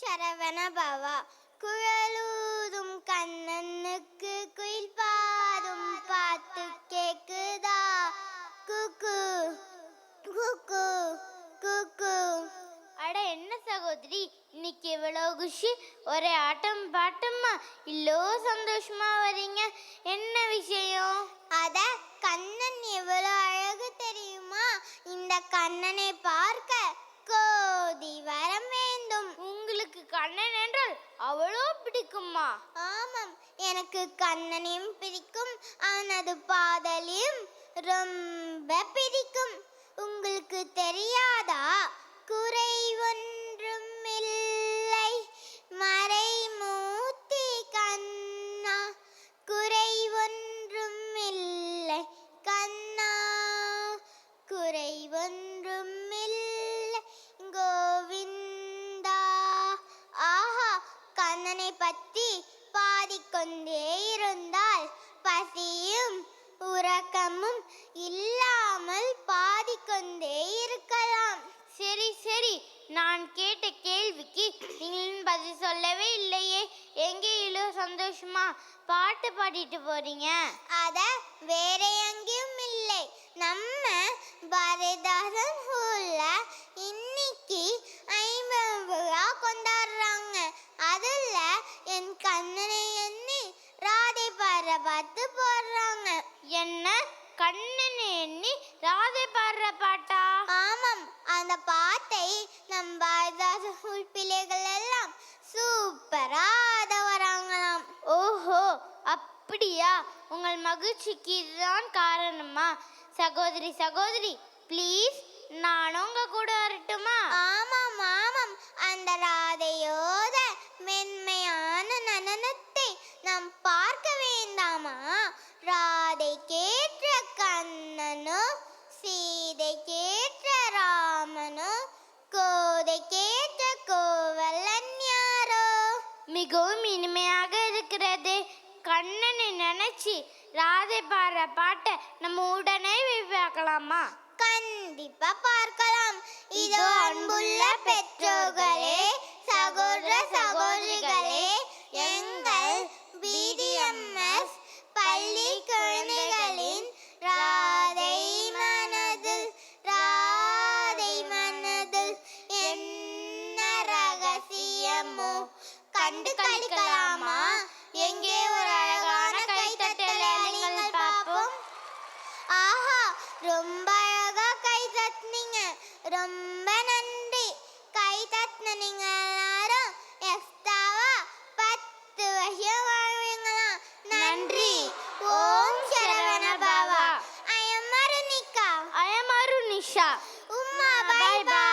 சரவண பவா. குழலூதும் கண்ணனுக்கு குயில் பாடும் பாட்டு கேக்குதா? குக்கு குக்கு குக்கு. அட என்ன சகோதரி, இன்னைக்கு எவ்வளோ குஷி, ஒரே ஆட்டம் பாட்டமா, இல்லோ சந்தோஷமா வரீங்க, என்ன விஷயம்? அத கண்ணன் எவ்வளோ அழகு தெரியுமா? இந்த கண்ணனை பார்க்க கோடி வரம் வேண்டும். உங்களுக்கு கண்ணன் என்றால் அவ்வளோ பிடிக்குமா? ஆமாம், எனக்கு கண்ணனையும் பிடிக்கும், அவனது பாதலையும் ரொம்ப பிடிக்கும். உங்களுக்கு தெரியாதா? குறை ஒன்றும் இல்லை மறைமூர்த்தி கண்ணா, குறை ஒன்றும் இல்லை கண்ணா, குறை ஒன்றும் இல்லை கோவிந்தா. ஆஹா, கண்ணனை பற்றி பாடிக்கொண்டே இருந்தால் பசியும் உறக்கமும் இல்லாமல் பாடிக்கொண்டே இருக்கலாம். சரி சரி, நான் கேட்ட கேள்விக்கு நீங்கள் பதில் சொல்லவே இல்லையே. எங்கே இவ்வளோ சந்தோஷமா பாட்டு பாடிட்டு போறீங்க? அத வேற எங்கேயும் இல்லை, நம்ம பாரதிதாசன் ஸ்கூல்ல இன்னைக்கு 50 விழா கொண்டாடுறாங்க. அதுல என் கண்ணனை எண்ணி ராதை பாடுற பாட்டு போடுறாங்க. என்ன, கண்ணனை எண்ணி ராதை பாடுற பாட்டா? ஆமாம், அந்த பாட்டை நம் பாரதிதாசன் ஸ்கூல் பிள்ளைகள் எல்லாம் சூப்பரா ஆட வராங்களாம். ஓஹோ, அப்படியா? உங்கள் மகிழ்ச்சிக்கு இதுதான் காரணமா? சகோதரி சகோதரி, ப்ளீஸ் நான் உங்க கூட வரட்டுமா? ஆமாம் ஆமாம், அந்த ராதையோட மென்மையான நடனத்தை நாம் பார்க்க வேண்டாமா? ராதை கேட்ட கண்ணனோ, சீதை கேட்ட ராமனோ, கோதை கேட்ட கோவலன் யாரோ? மிகவும் இனிமையாக இருக்கிறது. கண்ணனை நினைச்சு ராதை பாடுற பாட்டை நம்ம உடனே பார்க்கலாமா? கண்டிப்பா பார்க்கலாம். இதோ அன்புள்ள பெற்றோர்களே, சகோதர சகோதரிகளே, எங்கள் BDMS பள்ளி குழந்தைகளின் ராதை மனதில், ராதை மனதில் என்ன ரகசியமோ கண்டு கழிக்கலாமா? எங்கே ஒரு அழகான கைத்தட்டலை நீங்கள் பார்ப்போம். ஆஹா, ரொம்ப அழகா கை தட்டினீங்க, ரொம்ப நன்றி. கை தட்டின நீங்க எல்லாரும் எக்ஸ்ட்ராவா 10 வருஷம் வாழ்வீங்களா? நன்றி. ஓம் சரவண பவா. I am Arunika. I am Arunisha. உம்மா, bye bye.